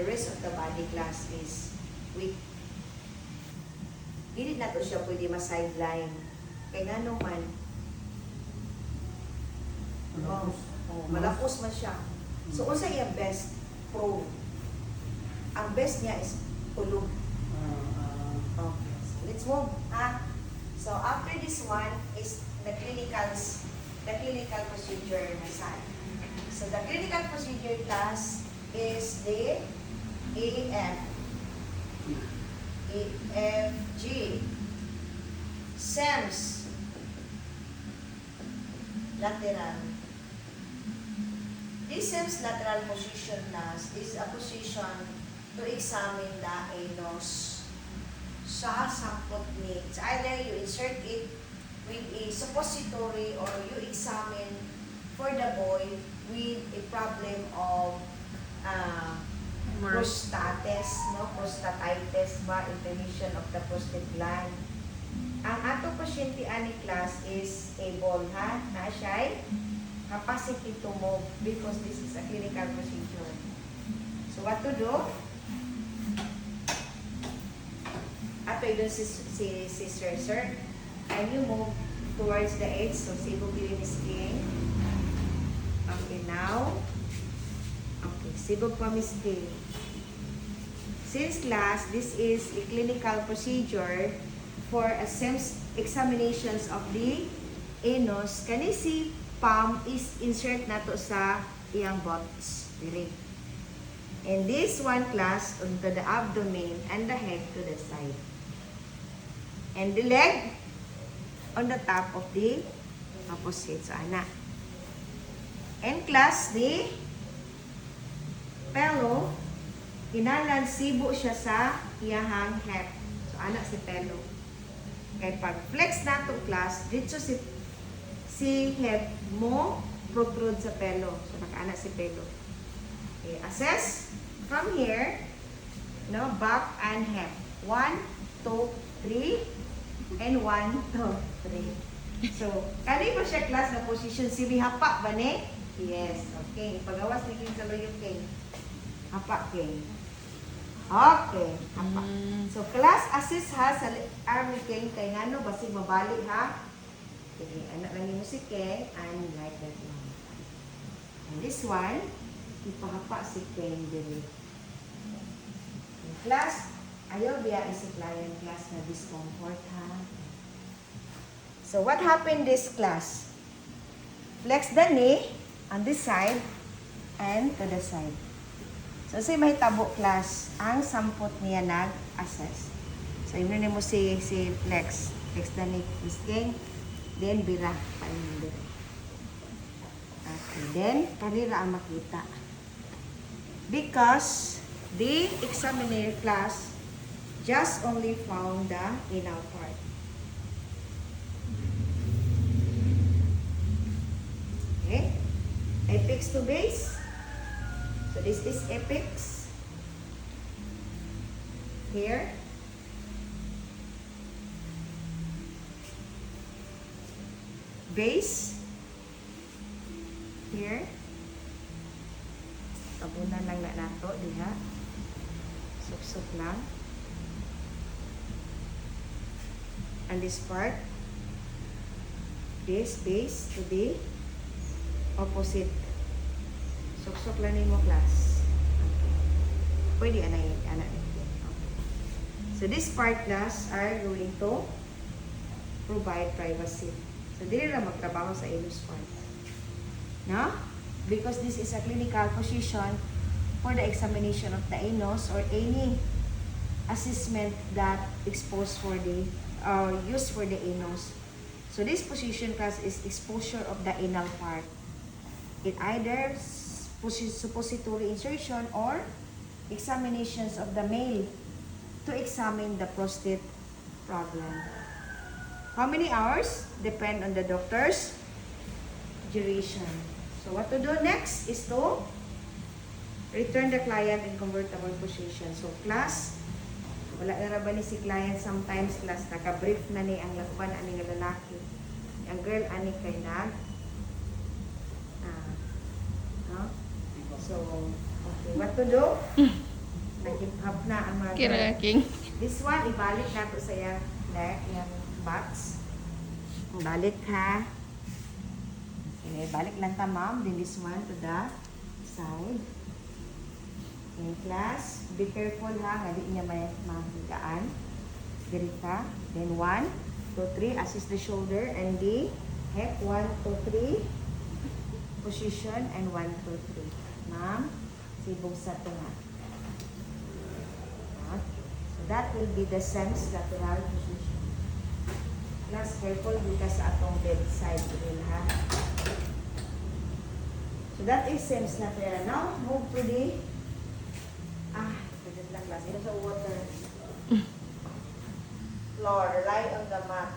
the rest of the body class is weak. Dili na to siya pwede ma-sideline. Kaya nga naman, malapos man siya. So, unsa iyang best? Pro. Ang best niya is tulog. Okay. So, let's move. So, after this one is the clinical procedure na side. So, the clinical procedure class is the AFG, SEMS, lateral. This SEMS lateral position class is a position to examine the anus sa sampot ni. It's either you insert it with a suppository or you examine for the boy with a problem of prostatitis ba, inflammation of the prostate gland. Ang ato pasyente ani class is able na siya capacity to move because this is a clinical procedure. So what to do? Ato idon si sir, and you move towards the edge, so sibog dili ni skin. Okay, now. Okay, sibog pa mi skin. Since class, this is a clinical procedure for a SEMS examinations of the anus. Kani si palm is insert nato sa iyang butts. And this one class onto the abdomen and the head to the side. And the leg on the top of the opposite. So, ana. And class, the pelo, inalan sibo siya sa iyahang head. So, ana si pelo. Kaya pag flex nato class, dito si head mo protrude sa pelo. So, nakaana si pelo. Okay, assess from here, no, back and head. 1, 2, 3, and 1, 2, 3. So, kani ba siya class na position? Si hapa ba ni? Yes. Okay. Pagawas ni King sa loyong King. Hapa King. Okay. Hapa. So, class assist ha sa arm ni King. Kaya nga no, basig mabali ha. Okay. Anak lang mo si King. And like that one. And this one, ipahapa si King dili. Class, ayaw biya si client class na discomfort ha. So what happened this class? Flex the knee on this side and to the side. So say mahitabo class, ang sampot niya nag-assess. So yun mo si flex the knee, King, then bira pa rin. Okay, then kanila ang makita. Because the examiner class just only found the anal part. Okay? Apex to base. So this is apex. Here. Base. Here. Tabunan lang na nato diha. Suksok lang. And this part, this base to the opposite. Suksok lang ni mo class. Okay. Pwede anay. Okay. So this part class are going to provide privacy. So dili lang magtrabaho sa anus part. No? Because this is a clinical position for the examination of the anus or any assessment that exposed for the used for the anus. So this position class is exposure of the anal part. It either suppository insertion or examinations of the male to examine the prostate problem. How many hours? Depend on the doctor's duration. So what to do next is to return the client in comfortable position. So class, wala na ba ni si client sometimes class, naka-brief na ni ang lakban ani nga lalaki. Ang girl ani kay nag no? So, okay, what to do? Nag-hip-hop na ang mga Kira girl. king. This one, ibalik na to sa yung neck, yung butts. Balik ha. Okay, balik lang ta ma'am. Then this one to the side. Okay, class. Be careful ha. Nga di niya may mahigaan. Diri ka. Then 1, 2, 3. Assist the shoulder and the hip. 1, 2, 3. Position and 1, 2, 3. Ma'am, sibog sa tunga. So that will be the sems lateral position. Class, careful because sa atong bedside will ha. So that is sems lateral. Now, move to the pwede lang class. Ito sa water. Floor, lie on the mat.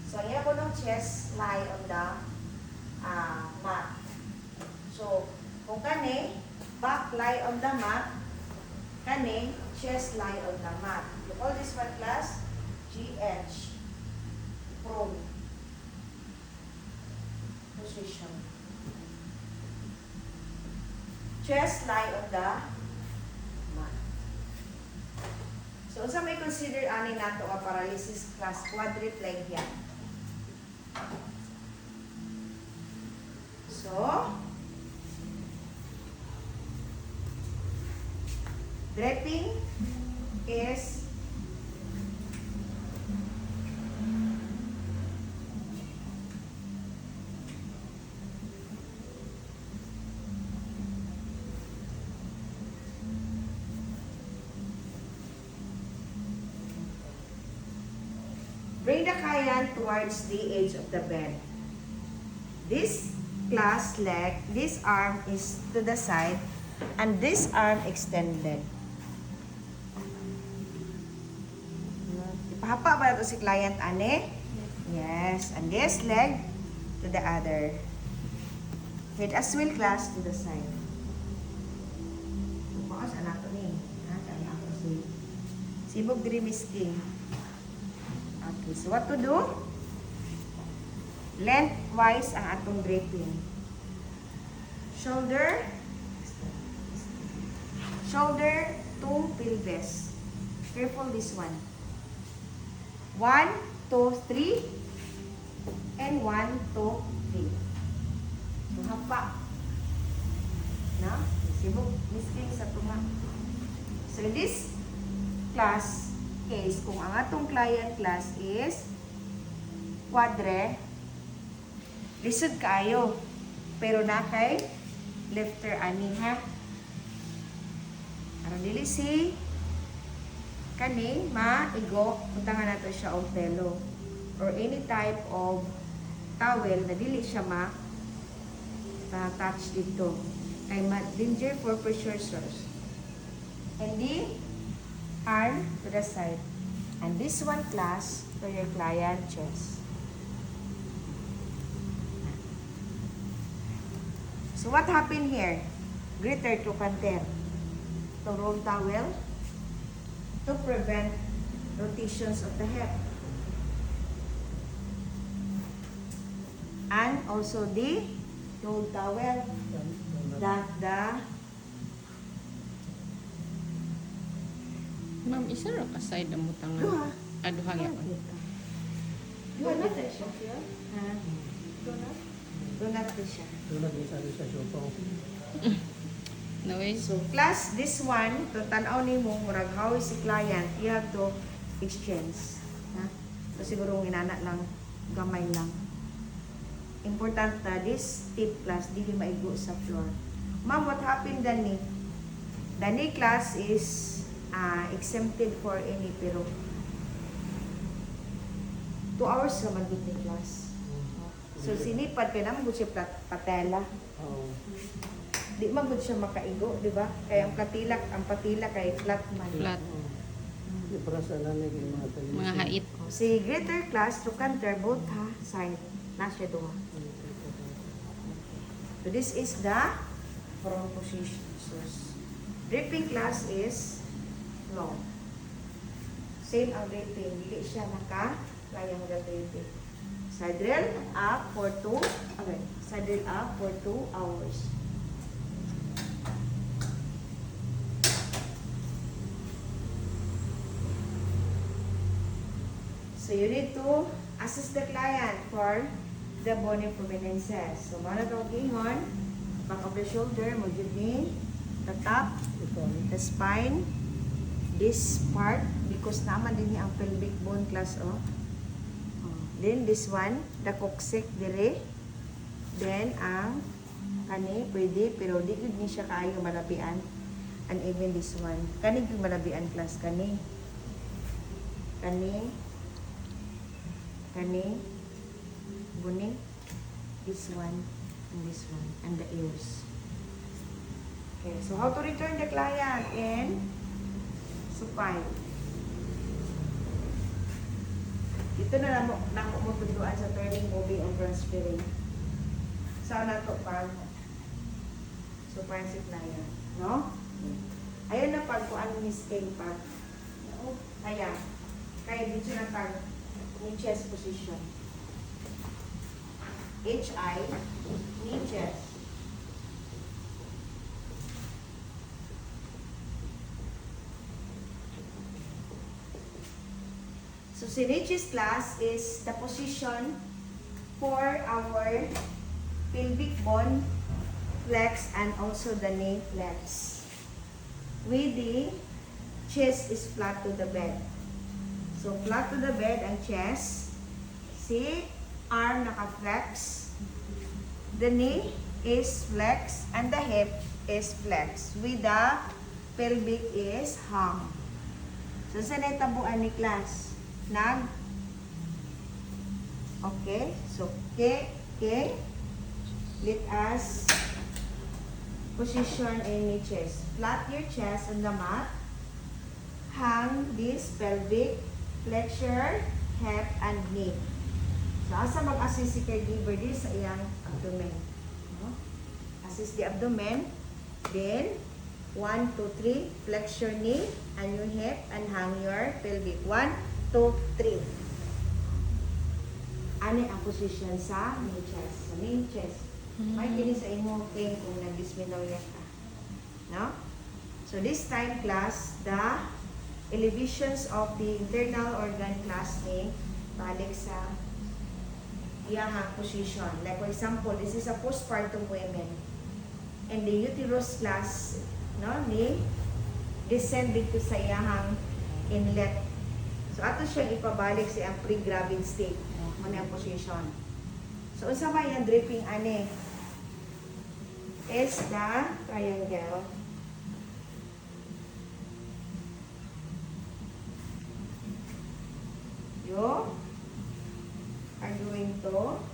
So, yan ko ng chest, lie on the mat. So, kung kani, back lie on the mat, kani, chest lie on the mat. You call this one class, GH. Prone. Position. Chest lie on the mat. So, unsa may consider ani nato nga paralysis class quadriplegia. So, draping is bring the kayan towards the edge of the bed. This class leg, this arm is to the side and this arm extended. Ipahapa ba ito si client, ane? Yes. And this leg to the other. Head as well, class, to the side. Bukas, anak ko ni. Anak ko si Sibog diri misking. Okay, so what to do? Lengthwise ang atong draping. Shoulder to pelvis. Careful this one. 1, 2, 3 and 1, 2, 3. So hapa. Na? Sibog misking sa tunga. So in this class case, kung ang atong client class is quadre, lisod kaayo. Pero na kay lifter ani ha. Aron dili si kani maigo, utangan nato siya og pelo or any type of towel na dili siya touch dito. Kay danger for pressure source. And the arm to the side. And this one class for your client chest. So what happened here? Greater to canter. To roll towel to prevent rotations of the hip. And also the roll towel that the Ma'am, isa ra ka side ang mutangan. Duha. Aduha gyapon. Duha na siya. Ha? Donut siya. Tulad ni sa sopa. No way. So class, this one, to tanaw ni mo, murag how is si client, you have to exchange. Ha? So siguro inana lang, gamay lang. Important na this tip class, di maigo sa floor. Ma'am, what happened Dani? Dani class is exempted for any pero 2 hours naman dito ni class. So sinipad kay naman gud siya patela. Oo. Di man gud siya makaigo, di ba? Kaya ang patila kay flat man. Flat. Di para sa nanay kay mga tayo. Mga hait. Si greater class to canter both ha side na siya duha. So this is the front position. So dripping class is long. Same ang dripping, dili siya layang dripping. Saddle up for 2 hours. So you need to assist the client for the bony prominences. So mga ito gingon, back of the shoulder, mo jud ni the top, Ito. the spine, this part, because naman din niya ang pelvic bone class, oh. Then this one, the coccyx dire. Then ang kani pwede pero di gud ni siya kaayo malabian. And even this one, kani gyud malabian class kani. Kani buni, this one and the ears. Okay, so how to return the client in supine. Ito na lang mo tuduan sa turning, moving, and transferring. Saan na to pag supine si client, no? Ayun na pag kung ano mistake pag. Kaya dito na pag knee chest position. HI, knee chest. So, Synergist class is the position for our pelvic bone flex and also the knee flex. With the chest is flat to the bed. So, flat to the bed ang chest. See, arm naka-flex. The knee is flex and the hip is flex. With the pelvic is hung. So, saan ay tabuan ni class? Okay. So, let us position in chest. Flat your chest on the mat. Hang this pelvic, flexure, hip, and knee. So, asa mag-assist si caregiver din sa iyang abdomen. No? Assist the abdomen. Then, 1, 2, 3, flex your knee and your hip and hang your pelvic. 1, 2, 3. Ano ang position sa main chest? Sa main chest. May kini sa imo king kung nag-dysmenorrhea ka. No? So this time class, the elevations of the internal organ class ni balik sa iyahang position. Like for example, this is a postpartum women. And the uterus class, no, ni descend dito sa iyahang inlet. So ato siyang ipabalik sa iyang pre-gravid state. Muna ang position. So unsa may ang dripping ani? Is the triangle. You are going to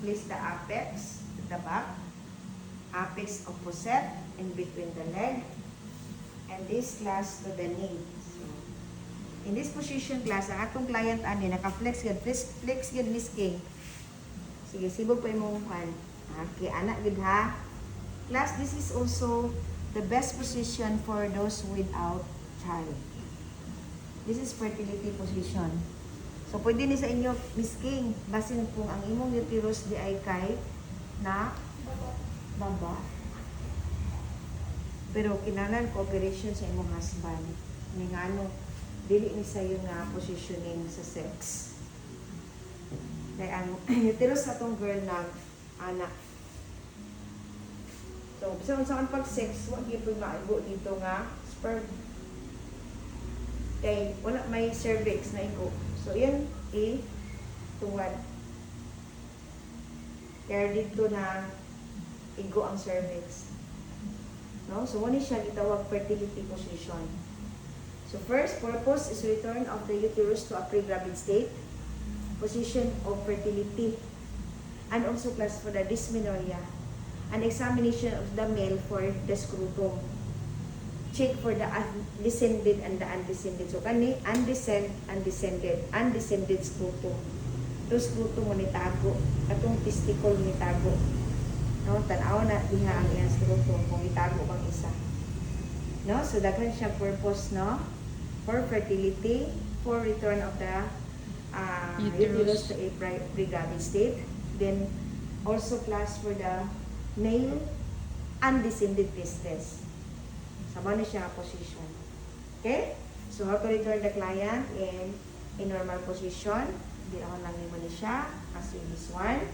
place the apex at the back, apex opposite in between the leg, and this class to the knee. So, in this position class, ang atong client ani naka-flex gid, flex gid Miss King. Sige, sibog pa imong kan. Okay, anak gid ha. Class, this is also the best position for those without child. This is fertility position. So, pwede ni sa inyo, Miss King, basin kung ang imong uterus di ay kay na baba. Pero kinahanglan cooperation sa imong husband. Ni nga ano, dili ni sayo nga positioning sa sex. Kaya ang uterus sa tong girl na anak. So, sa unsaon pag-sex, wag gyud maigo dito nga sperm. Kay wala may cervix na igo. So, yan tuwad. Kaya dito na igo ang cervix. No? So, wala siya gitawag fertility position. So, first purpose is return of the uterus to a pre-gravid state, position of fertility, and also class for the dysmenorrhea, an examination of the male for the scrotum, check for the descended and the undescended. So, kani undescended scrotum. Ito scrotum mo nitago, katong testicle mo nitago. No, tanaw na diha ang iyang scrotum kung itago bang isa. No, so daghan siya purpose, no, for fertility, for return of the uterus to a pre-gravid state, then also class for the male undescended testes. Sama na siya position. Okay? So how to return the client in in normal position. Hindi ako lang mo ni siya. Kasi this one.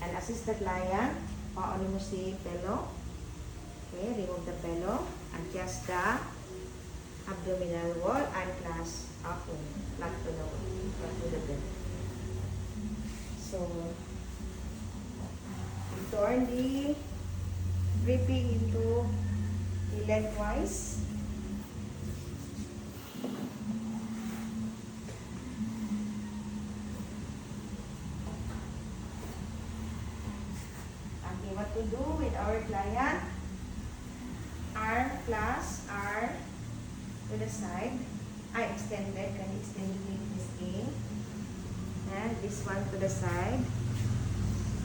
And assist the client. Paano mo si pillow. Okay, remove the pillow. Adjust the abdominal wall and clasp up flat to the wall, flat to the bed. So, turn the gripping into the lengthwise. Okay, what to do with our client? Arm, clasp, arm to the side. I extended, can you extend this thing? And this one to the side.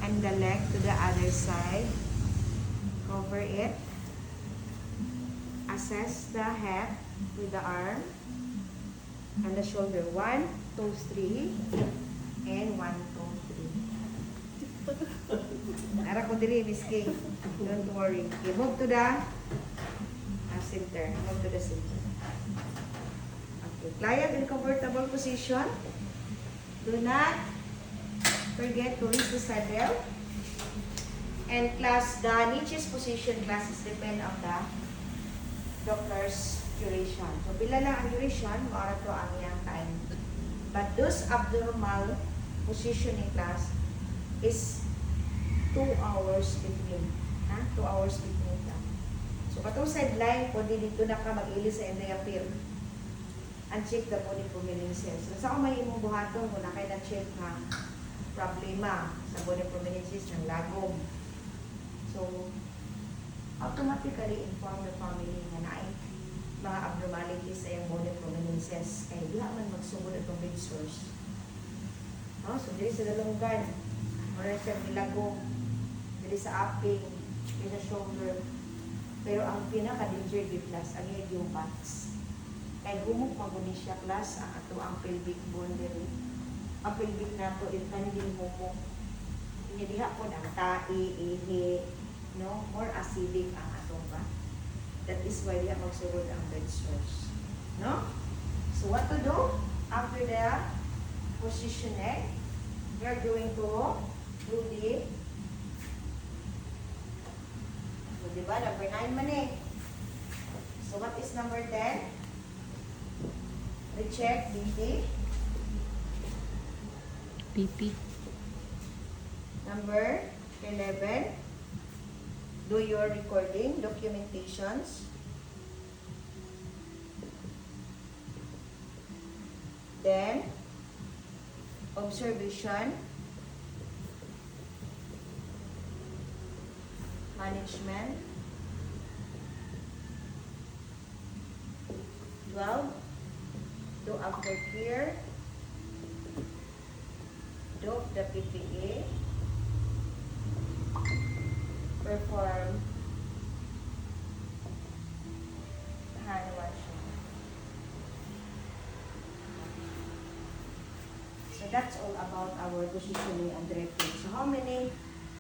And the leg to the other side. Cover it. Assess the head with the arm. And the shoulder. 1, 2, 3. And 1, 2, 3. Ara ko diri, Miss King. Don't worry. Okay, move to the center. Move to the center. Okay. Client in comfortable position. Do not forget to raise the saddle. And class, the niches position classes depend on the doctor's duration. So, bila lang ang duration, maara to ang iyang time. But those abnormal positioning class is 2 hours between. 2 hours between ka. So, katong sideline, pwede dito na ka mag-ilis sa endiapir. And check the body prominence cells. So, sa may imong buhaton, kung na kayo na-check na problema sa body prominences ng lagom. So, automatically inform the family na naay mga abnormalities sa iyong body prominences. Kaya diha man magsugod itong bed source. No? So, dili sa dalunggan, or sa bilagom, dili sa aping, dili sa shoulder. Pero ang pinaka-danger di plus, ang yung backs. Kaya humok maguni siya class ang ato ang pelvic bone diri. Ang pelvic nato din kani din humok. Inya diha pod ang tae, ihi, no, more acidic ang atong ba. That is why diha magsugod ang bed sores. No? So what to do after the positioning? We are going to do the so, diba? Number 9 man eh. So what is number 10? Recheck BP. PP. Number 11. Do your recording, documentations. Then, observation. Management. 12. Do aftercare. Do the PPA. Perform hand washing. So that's all about our positioning and directing. So how many